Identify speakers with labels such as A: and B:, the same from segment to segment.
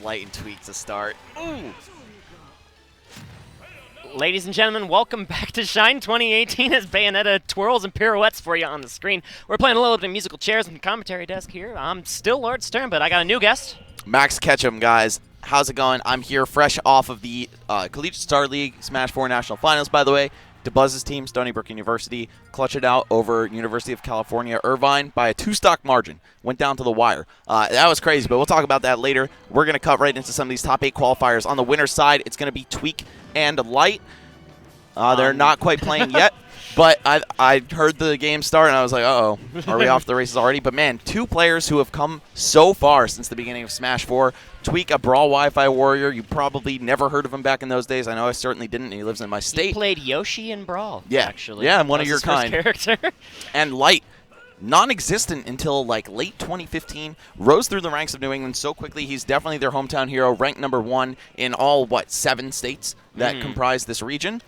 A: Light and Tweek to start. Ooh!
B: Ladies and gentlemen, welcome back to Shine 2018 as Bayonetta twirls and pirouettes for you on the screen. We're playing a little bit of musical chairs and the commentary desk here. I'm still Lord Stern, but I got a new guest.
A: Max Ketchum, guys. How's it going? I'm here fresh off of the Collegiate Star League Smash 4 National Finals, by the way. DeBuzz's team, Stony Brook University, clutched it out over University of California, Irvine by a 2-stock margin. Went down to the wire. That was crazy, but we'll talk about that later. We're going to cut right into some of these top 8 qualifiers. On the winner's side, it's going to be Tweek and Light. They're not quite playing yet, but I heard the game start, and I was like, uh-oh, are we off the races already? But, man, 2 players who have come so far since the beginning of Smash 4. Tweek, a Brawl Wi-Fi warrior. You probably never heard of him back in those days. I know I certainly didn't. He lives in my state.
B: He played Yoshi in Brawl,
A: yeah.
B: actually.
A: Yeah, I'm one of
B: your
A: kind.
B: Character.
A: And Light, non-existent until like late 2015, rose through the ranks of New England so quickly. He's definitely their hometown hero, ranked #1 in all, 7 states that comprise this region.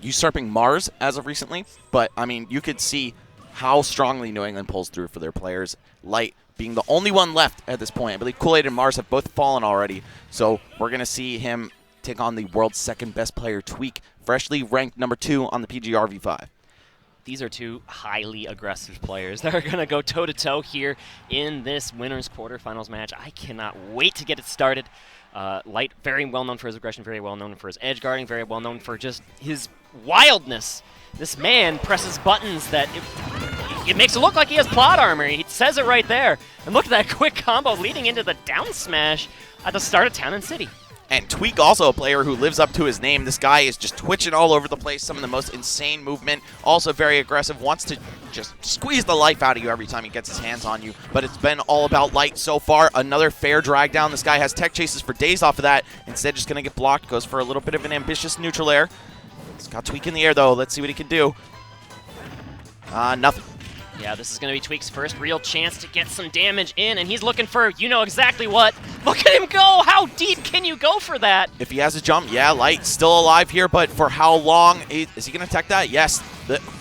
A: Usurping Mars as of recently, but I mean, you could see how strongly New England pulls through for their players. Light being the only one left at this point. I believe Kool-Aid and Mars have both fallen already, so we're going to see him take on the world's second best player, Tweek, freshly ranked #2 on the PGR V5.
B: These are 2 highly aggressive players that are going to go toe-to-toe here in this winner's quarterfinals match. I cannot wait to get it started. Light, very well known for his aggression, very well known for his edge guarding, very well known for just his wildness. This man presses buttons that it makes it look like he has plot armor. He says it right there. And look at that quick combo leading into the down smash at the start of Town and City.
A: And Tweek, also a player who lives up to his name. This guy is just twitching all over the place, some of the most insane movement, also very aggressive, wants to just squeeze the life out of you every time he gets his hands on you. But it's been all about Light so far. Another fair drag down. This guy has tech chases for days off of that. Instead, just going to get blocked. Goes for a little bit of an ambitious neutral air. He's got Tweek in the air, though. Let's see what he can do. Nothing.
B: Yeah, this is going to be Tweek's first real chance to get some damage in, and he's looking for you know exactly what. Look at him go! How deep can you go for that?
A: If he has a jump, yeah, Light still alive here, but for how long? Is he going to tech that? Yes.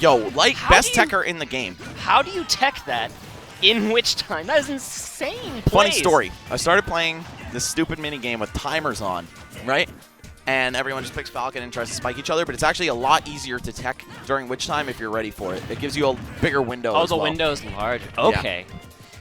A: Light, best techer in the game.
B: How do you tech that? In which time? That is insane plays.
A: Funny story. I started playing this stupid mini game with timers on, right? And everyone just picks Falcon and tries to spike each other, but it's actually a lot easier to tech during which time if you're ready for it. It gives you a bigger window.
B: Oh, the window's larger. Okay. Yeah.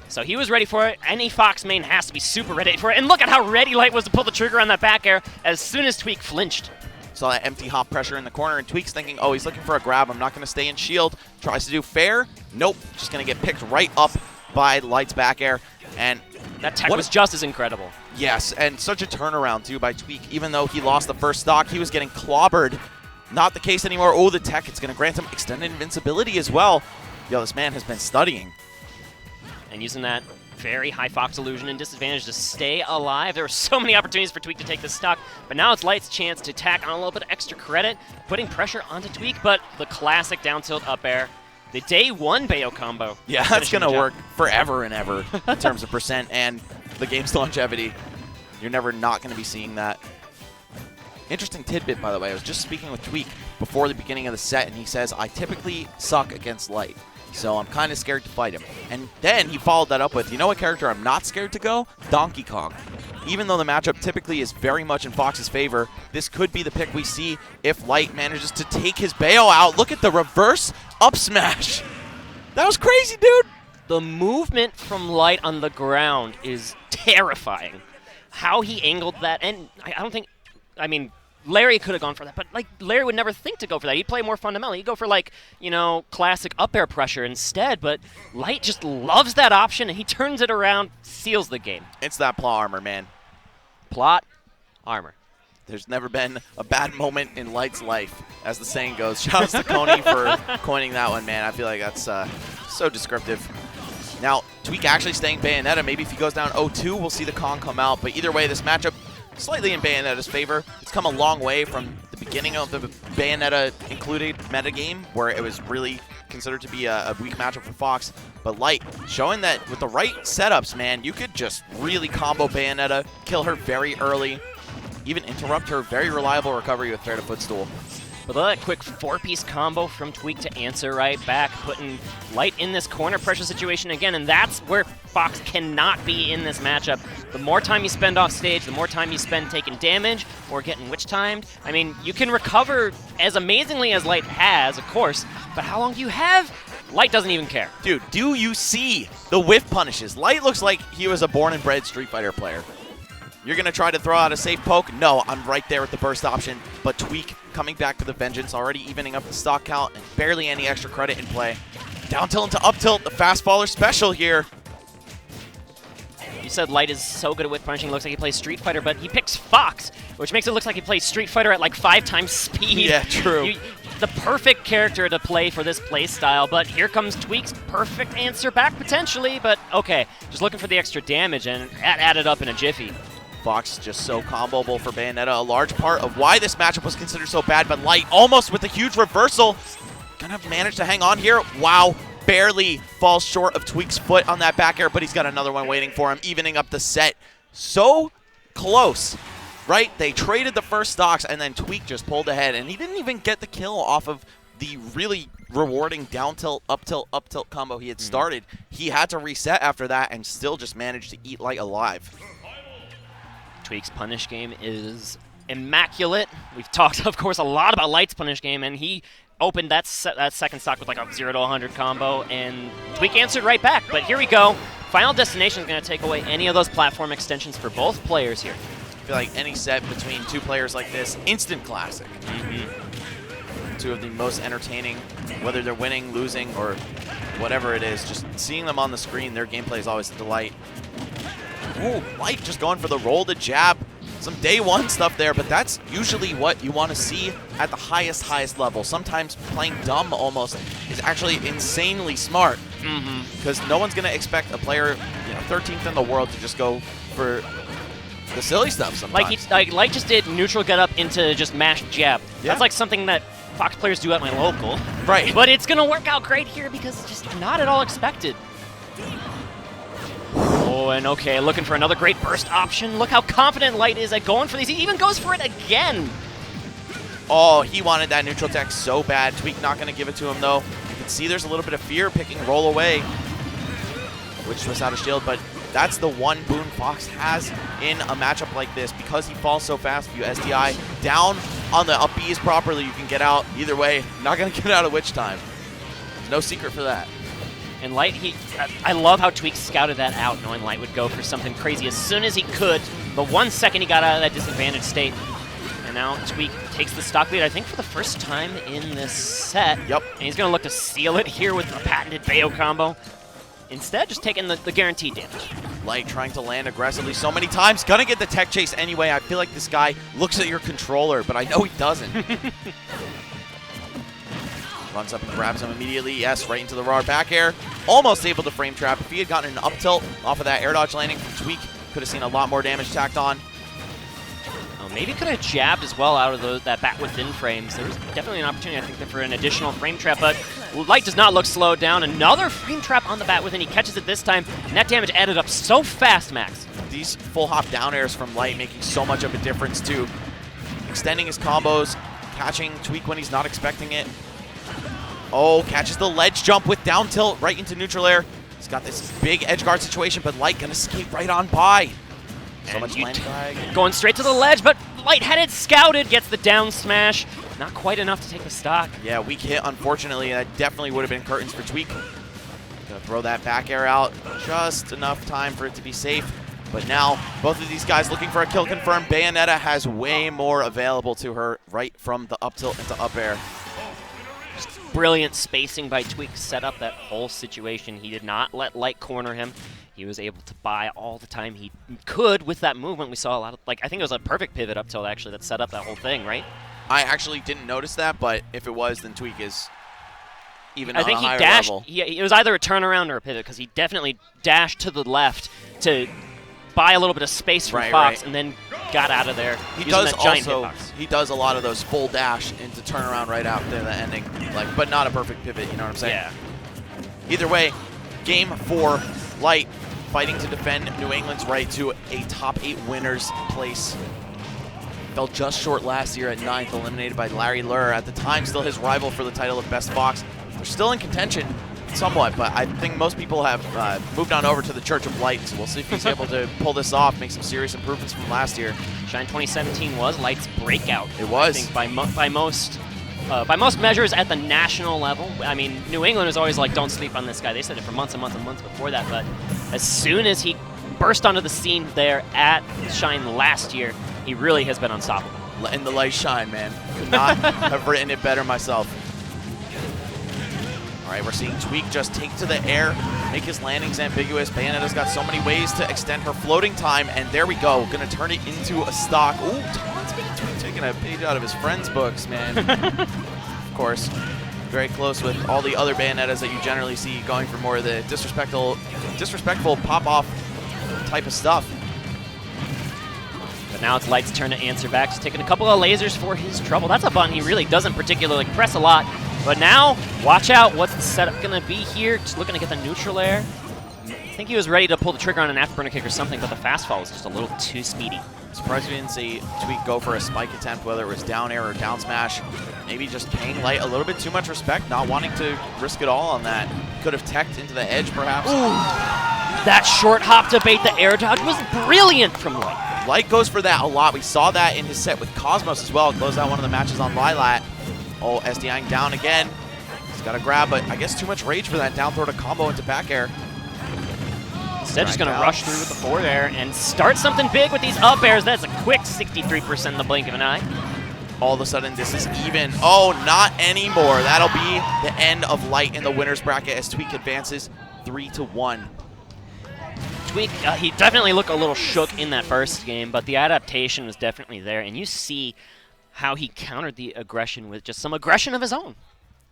B: So he was ready for it. Any Fox main has to be super ready for it. And look at how ready Light was to pull the trigger on that back air as soon as Tweek flinched.
A: Saw that empty hop pressure in the corner, and Tweek's thinking, oh, he's looking for a grab. I'm not going to stay in shield. Tries to do fair. Nope. Just going to get picked right up by Light's back air. And
B: that tech was just as incredible.
A: Yes, and such a turnaround, too, by Tweek. Even though he lost the first stock, he was getting clobbered. Not the case anymore. Oh, the tech. It's going to grant him extended invincibility as well. Yo, this man has been studying.
B: And using that very high Fox illusion and disadvantage to stay alive. There were so many opportunities for Tweek to take this stock, but now it's Light's chance to tack on a little bit of extra credit, putting pressure onto Tweek, but the classic down tilt up air. The day 1 Bayo combo.
A: Yeah, that's going to work forever and ever in terms of percent and the game's longevity. You're never not going to be seeing that. Interesting tidbit, by the way. I was just speaking with Tweek before the beginning of the set, and he says, I typically suck against Light, so I'm kind of scared to fight him. And then he followed that up with, you know what character I'm not scared to go? Donkey Kong. Even though the matchup typically is very much in Fox's favor, this could be the pick we see if Light manages to take his Bayo out. Look at the reverse up smash. That was crazy, dude.
B: The movement from Light on the ground is terrifying. How he angled that, and I mean, Larry could have gone for that, but Larry would never think to go for that. He'd play more fundamental. He'd go for classic up air pressure instead, but Light just loves that option, and he turns it around, seals the game.
A: It's that plot armor, man.
B: Plot armor.
A: There's never been a bad moment in Light's life, as the saying goes. Shout out to Coney for coining that one, man. I feel like that's so descriptive. Now, Tweek actually staying Bayonetta. Maybe if he goes down 0-2, we'll see the Kong come out. But either way, this matchup slightly in Bayonetta's favor. It's come a long way from the beginning of the Bayonetta-included metagame, where it was really considered to be a weak matchup for Fox. But Light showing that with the right setups, man, you could just really combo Bayonetta, kill her very early, even interrupt her very reliable recovery with fair to footstool.
B: But that quick 4-piece combo from Tweek to answer right back, putting Light in this corner pressure situation again, and that's where Fox cannot be in this matchup. The more time you spend off stage, the more time you spend taking damage or getting witch timed. I mean, you can recover as amazingly as Light has, of course, but how long do you have? Light doesn't even care.
A: Dude, do you see the whiff punishes? Light looks like he was a born and bred Street Fighter player. You're going to try to throw out a safe poke? No, I'm right there with the burst option. But Tweek coming back to the vengeance, already evening up the stock count, and barely any extra credit in play. Down tilt into up tilt, the fast faller special here.
B: You said Light is so good at whiff punishing, looks like he plays Street Fighter, but he picks Fox, which makes it look like he plays Street Fighter at like 5 times speed.
A: Yeah, true.
B: The perfect character to play for this play style, but here comes Tweek's perfect answer back potentially, but okay, just looking for the extra damage, and that added up in a jiffy.
A: Fox is just so comboable for Bayonetta, a large part of why this matchup was considered so bad, but Light almost with a huge reversal. Gonna manage to hang on here. Wow, barely falls short of Tweek's foot on that back air, but he's got another one waiting for him, evening up the set. So close, right? They traded the first stocks, and then Tweek just pulled ahead, and he didn't even get the kill off of the really rewarding down tilt, up tilt combo he had started. He had to reset after that and still just managed to eat Light alive.
B: Tweek's punish game is immaculate. We've talked, of course, a lot about Light's punish game, and he opened that second stock with like a 0 to 100 combo, and Tweek answered right back. But here we go. Final Destination is going to take away any of those platform extensions for both players here.
A: I feel like any set between two players like this, instant classic. Two of the most entertaining, whether they're winning, losing, or whatever it is. Just seeing them on the screen, their gameplay is always a delight. Ooh, Light just going for the roll to jab. Some day one stuff there, but that's usually what you want to see at the highest level. Sometimes playing dumb almost is actually insanely smart. Because no one's going to expect a player, 13th in the world to just go for the silly stuff sometimes.
B: Light just did neutral get up into just mashed jab.
A: Yeah.
B: That's like something that Fox players do at my local.
A: Right.
B: But it's going to work out great here because it's just not at all expected. Oh, and okay, looking for another great burst option. Look how confident Light is at going for these. He even goes for it again.
A: Oh, he wanted that neutral tech so bad. Tweek not going to give it to him, though. You can see there's a little bit of fear picking roll away, which was out of shield, but that's the one boon Fox has in a matchup like this. Because he falls so fast, if you SDI down on the up Bs properly, you can get out. Either way, not going to get out of witch time. There's no secret for that.
B: And Light, I love how Tweek scouted that out, knowing Light would go for something crazy as soon as he could. The 1 second he got out of that disadvantaged state. And now Tweek takes the stock lead, I think, for the first time in this set.
A: Yep.
B: And he's going to look to seal it here with a patented Bayo combo. Instead, just taking the guaranteed damage.
A: Light trying to land aggressively so many times. Gonna get the tech chase anyway. I feel like this guy looks at your controller, but I know he doesn't. Runs up and grabs him immediately. Yes, right into the raw back air. Almost able to frame trap. If he had gotten an up tilt off of that air dodge landing from Tweek, could have seen a lot more damage tacked on.
B: Oh, maybe could have jabbed as well out of that back within frames. There was definitely an opportunity, I think, for an additional frame trap, but Light does not look slowed down. Another frame trap on the bat within. He catches it this time, and that damage added up so fast, Max.
A: These full hop down airs from Light making so much of a difference, too. Extending his combos, catching Tweek when he's not expecting it. Oh, catches the ledge jump with down tilt right into neutral air. He's got this big edge guard situation, but Light gonna skate right on by. So much land drag.
B: Going straight to the ledge, but Light-headed scouted, gets the down smash. Not quite enough to take the stock.
A: Yeah, weak hit, unfortunately. That definitely would have been curtains for Tweek. Gonna throw that back air out. Just enough time for it to be safe. But now, both of these guys looking for a kill confirmed. Bayonetta has way more available to her right from the up tilt into up air.
B: Brilliant spacing by Tweek set up that whole situation. He did not let Light corner him. He was able to buy all the time he could with that movement. We saw a lot of, I think it was a perfect pivot up tilt, actually, that set up that whole thing, right?
A: I actually didn't notice that, but if it was, then Tweek is even on a higher level.
B: I think he dashed. It was either a turnaround or a pivot, because he definitely dashed to the left to buy a little bit of space from Fox, and then got out of there.
A: He does also, he does a lot of those full dash into turnaround right after the ending, but not a perfect pivot, you know what I'm saying?
B: Yeah.
A: Either way, game 4, Light fighting to defend New England's right to a top 8 winners place. Fell just short last year at 9th, eliminated by Larry Lurr, at the time still his rival for the title of Best Fox. They're still in contention Somewhat, but I think most people have moved on over to the Church of Light, so we'll see if he's able to pull this off, make some serious improvements from last year.
B: Shine 2017 was Light's breakout.
A: It was.
B: I think by most measures at the national level. I mean, New England was always like, don't sleep on this guy. They said it for months and months and months before that, but as soon as he burst onto the scene there at Shine last year, he really has been unstoppable.
A: Letting the light shine, man. Could not have written it better myself. All right, we're seeing Tweek just take to the air, make his landings ambiguous. Bayonetta's got so many ways to extend her floating time, and there we go. Gonna turn it into a stock. Ooh, Tweek taking a page out of his friend's books, man. Of course, very close with all the other Bayonettas that you generally see going for more of the disrespectful pop-off type of stuff.
B: But now it's Light's turn to answer back. He's taking a couple of lasers for his trouble. That's a button he really doesn't particularly press a lot. But now, watch out. What's the setup going to be here? Just looking to get the neutral air. I think he was ready to pull the trigger on an afterburner kick or something, but the fastfall was just a little too speedy.
A: Surprised we didn't see Tweek go for a spike attempt, whether it was down air or down smash. Maybe just paying Light a little bit too much respect, not wanting to risk it all on that. Could have teched into the edge, perhaps.
B: Ooh. That short hop to bait the air dodge was brilliant from Light.
A: Light goes for that a lot. We saw that in his set with Cosmos as well. Closed out one of the matches on Lilat. Oh, SDIing down again. He's got to grab, but I guess too much rage for that down throw to combo into back air.
B: Instead, just going to rush through with the forward air and start something big with these up airs. That's a quick 63% in the blink of an eye.
A: All of a sudden, this is even. Oh, not anymore. That'll be the end of Light in the winner's bracket as Tweek advances 3-1.
B: Tweek, he definitely looked a little shook in that first game, but the adaptation was definitely there, and you see how he countered the aggression with just some aggression of his own.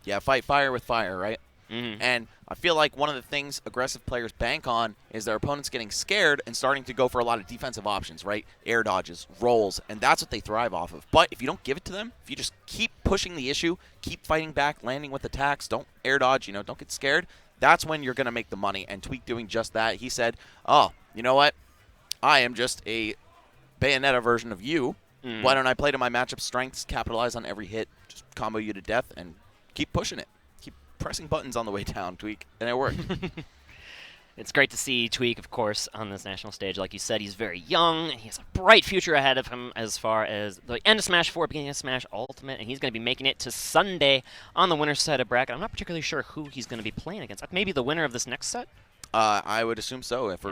A: Yeah, fight fire with fire, right?
B: Mm-hmm.
A: And I feel like one of the things aggressive players bank on is their opponents getting scared and starting to go for a lot of defensive options, right? Air dodges, rolls, and that's what they thrive off of. But if you don't give it to them, if you just keep pushing the issue, keep fighting back, landing with attacks, don't air dodge, don't get scared, that's when you're going to make the money. And Tweek doing just that. He said, oh, you know what? I am just a Bayonetta version of you. Why don't I play to my matchup strengths, capitalize on every hit, just combo you to death, and keep pushing it. Keep pressing buttons on the way down, Tweek, and it worked.
B: It's great to see Tweek, of course, on this national stage. Like you said, he's very young, and he has a bright future ahead of him as far as the end of Smash 4, beginning of Smash Ultimate, and he's going to be making it to Sunday on the winner's side of bracket. I'm not particularly sure who he's going to be playing against. Maybe the winner of this next set?
A: I would assume so. If we're